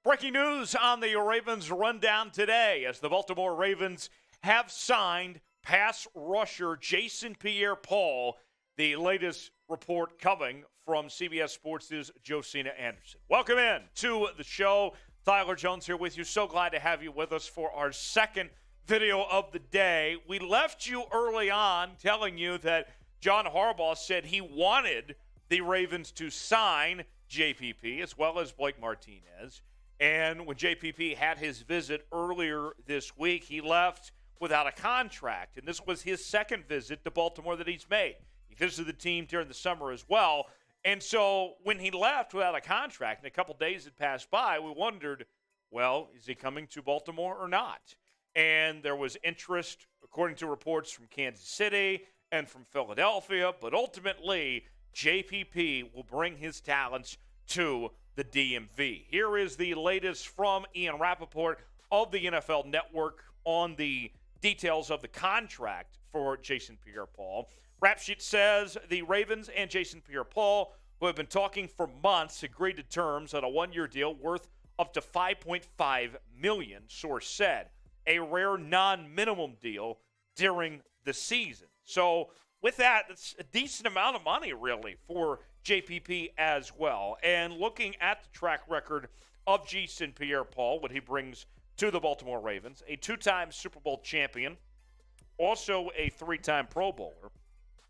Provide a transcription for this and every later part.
Breaking news on the Ravens rundown today as the Baltimore Ravens have signed pass rusher Jason Pierre-Paul. The latest report coming from CBS Sports' Josina Anderson. Welcome in to the show. Tyler Jones here with you. So glad to have you with us for our second video of the day. We left you early on telling you that John Harbaugh said he wanted the Ravens to sign JPP as well as Blake Martinez. And when JPP had his visit earlier this week, he left without a contract. And this was his second visit to Baltimore that he's made. He visited the team during the summer as well. And so when he left without a contract and a couple days had passed by, we wondered, well, is he coming to Baltimore or not? And there was interest, according to reports from Kansas City and from Philadelphia. But ultimately, JPP will bring his talents to the DMV. Here is the latest from Ian Rapooport of the NFL Network on the details of the contract for Jason Pierre-Paul. Rap Sheet says the Ravens and Jason Pierre-Paul, who have been talking for months, agreed to terms on a one-year deal worth up to $5.5 million, source said. A rare non-minimum deal during the season. So with that, it's a decent amount of money, really, for JPP as well. And looking at the track record of Jason Pierre-Paul, what he brings to the Baltimore Ravens, a two-time Super Bowl champion, also a three-time Pro Bowler.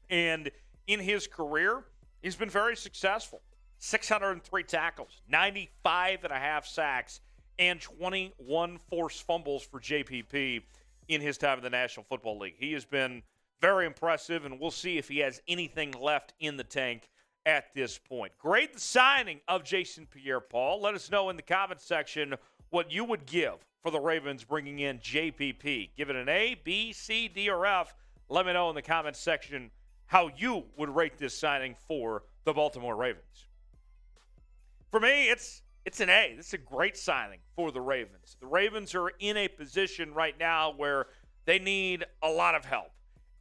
And in his career, he's been very successful. 603 tackles, 95.5 sacks, and 21 forced fumbles for JPP in his time in the National Football League. He has been very impressive, and we'll see if he has anything left in the tank at this point. Grade the signing of Jason Pierre-Paul. Let us know in the comments section what you would give for the Ravens bringing in JPP. Give it an A, B, C, D, or F. Let me know in the comments section how you would rate this signing for the Baltimore Ravens. For me, it's an A. This is a great signing for the Ravens. The Ravens are in a position right now where they need a lot of help.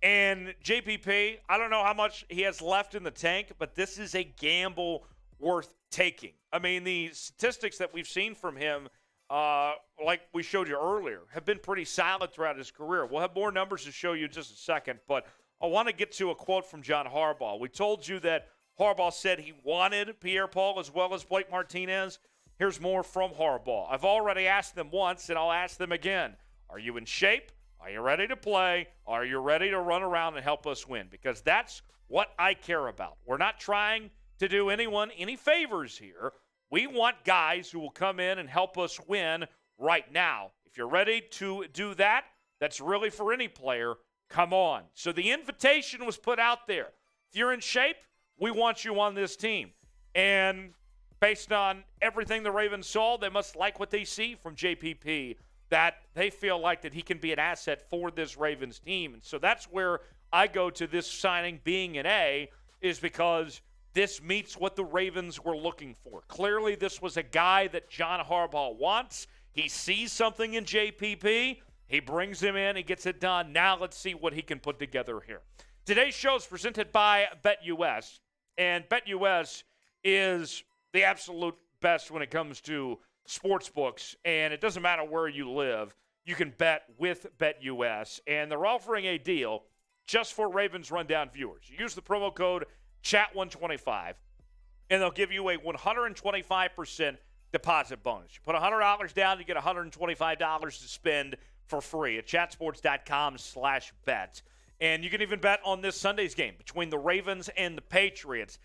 And JPP, I don't know how much he has left in the tank, but this is a gamble worth taking. I mean, the statistics that we've seen from him, like we showed you earlier, have been pretty solid throughout his career. We'll have more numbers to show you in just a second, but I want to get to a quote from John Harbaugh. We told you that Harbaugh said he wanted Pierre-Paul as well as Blake Martinez. Here's more from Harbaugh. I've already asked them once, and I'll ask them again. Are you in shape? Are you ready to play? Are you ready to run around and help us win? Because that's what I care about. We're not trying to do anyone any favors here. We want guys who will come in and help us win right now. If you're ready to do that, that's really for any player. Come on. So the invitation was put out there. If you're in shape, we want you on this team. And based on everything the Ravens saw, they must like what they see from JPP, that they feel like that he can be an asset for this Ravens team. And so that's where I go to this signing being an A, is because this meets what the Ravens were looking for. Clearly, this was a guy that John Harbaugh wants. He sees something in JPP. He brings him in. He gets it done. Now let's see what he can put together here. Today's show is presented by BetUS. And BetUS is the absolute best when it comes to sports books, and it doesn't matter where you live, you can bet with BetUS, and they're offering a deal just for Ravens Rundown viewers. You use the promo code CHAT125, and they'll give you a 125% deposit bonus. You put $100 down, you get $125 to spend for free at chatsports.com/bet. And you can even bet on this Sunday's game between the Ravens and the Patriots.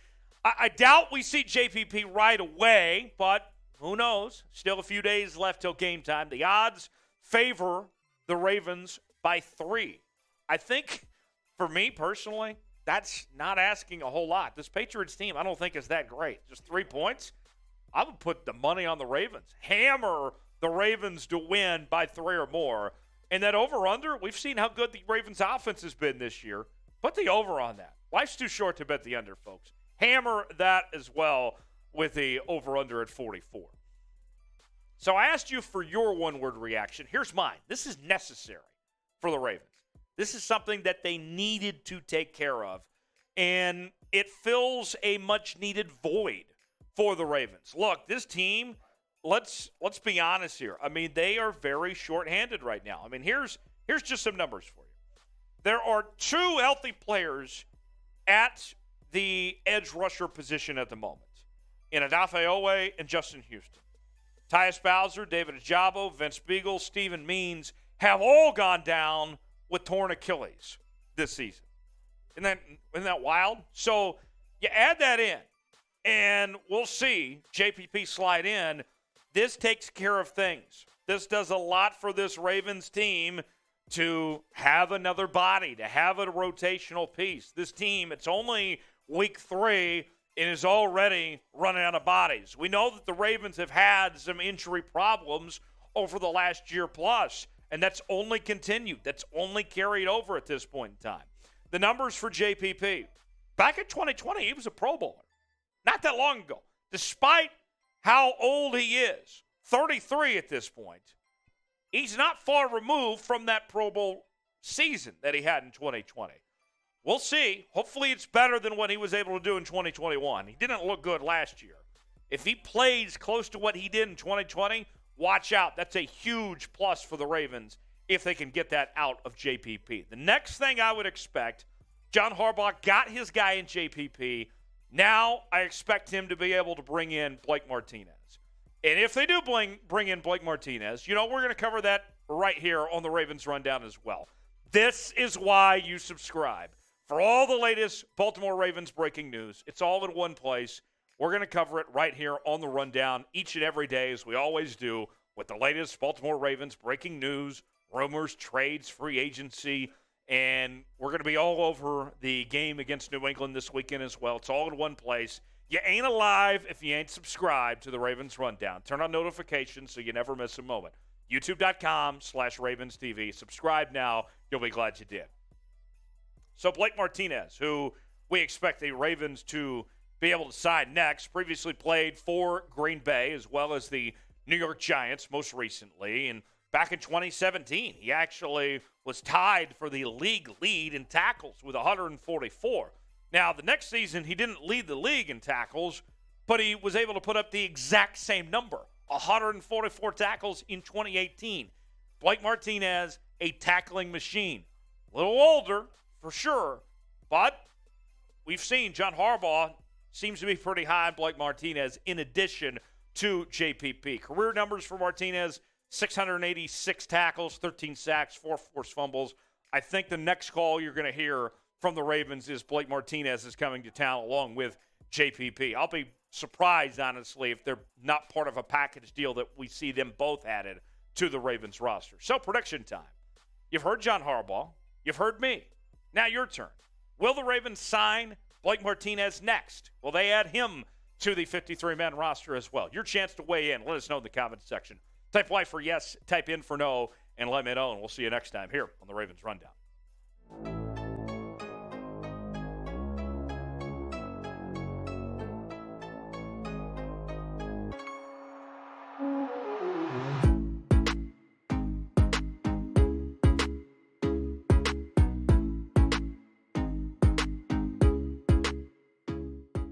I doubt we see JPP right away, but who knows? Still a few days left till game time. The odds favor the Ravens by 3. I think, for me personally, that's not asking a whole lot. This Patriots team, I don't think is that great. Just 3 points? I would put the money on the Ravens. Hammer the Ravens to win by 3 or more. And that over-under, we've seen how good the Ravens' offense has been this year. Put the over on that. Life's too short to bet the under, folks. Hammer that as well with the over-under at 44. So I asked you for your one-word reaction. Here's mine. This is necessary for the Ravens. This is something that they needed to take care of and it fills a much-needed void for the Ravens. Look, this team, let's be honest here. I mean, they are very short-handed right now. I mean, here's just some numbers for you. There are 2 healthy players at the edge rusher position at the moment, in Odafe Oweh and Justin Houston. Tyus Bowser, David Ajabo, Vince Beagle, Steven Means have all gone down with torn Achilles this season. Isn't that wild? So you add that in, and we'll see JPP slide in. This takes care of things. This does a lot for this Ravens team to have another body, to have a rotational piece. This team, it's only week 3 and is already running out of bodies. We know that the Ravens have had some injury problems over the last year plus, and that's only continued. That's only carried over at this point in time. The numbers for JPP. Back in 2020, he was a Pro Bowler. Not that long ago. Despite how old he is, 33 at this point, he's not far removed from that Pro Bowl season that he had in 2020. We'll see. Hopefully it's better than what he was able to do in 2021. He didn't look good last year. If he plays close to what he did in 2020, watch out. That's a huge plus for the Ravens if they can get that out of JPP. The next thing I would expect, John Harbaugh got his guy in JPP. Now I expect him to be able to bring in Blake Martinez. And if they do bring in Blake Martinez, we're going to cover that right here on the Ravens Rundown as well. This is why you subscribe. For all the latest Baltimore Ravens breaking news, it's all in one place. We're going to cover it right here on the Rundown each and every day, as we always do, with the latest Baltimore Ravens breaking news, rumors, trades, free agency, and we're going to be all over the game against New England this weekend as well. It's all in one place. You ain't alive if you ain't subscribed to the Ravens Rundown. Turn on notifications so you never miss a moment. YouTube.com/RavensTV. Subscribe now. You'll be glad you did. So Blake Martinez, who we expect the Ravens to be able to sign next, previously played for Green Bay as well as the New York Giants most recently. And back in 2017, he actually was tied for the league lead in tackles with 144. Now, the next season, he didn't lead the league in tackles, but he was able to put up the exact same number, 144 tackles in 2018. Blake Martinez, a tackling machine. A little older, for sure, but we've seen John Harbaugh seems to be pretty high on Blake Martinez in addition to JPP. Career numbers for Martinez, 686 tackles, 13 sacks, 4 forced fumbles. I think the next call you're going to hear from the Ravens is Blake Martinez is coming to town along with JPP. I'll be surprised, honestly, if they're not part of a package deal that we see them both added to the Ravens roster. So, prediction time. You've heard John Harbaugh. You've heard me. Now your turn. Will the Ravens sign Blake Martinez next? Will they add him to the 53-man roster as well? Your chance to weigh in. Let us know in the comments section. Type Y for yes, type in for no, and let me know, and we'll see you next time here on the Ravens Rundown.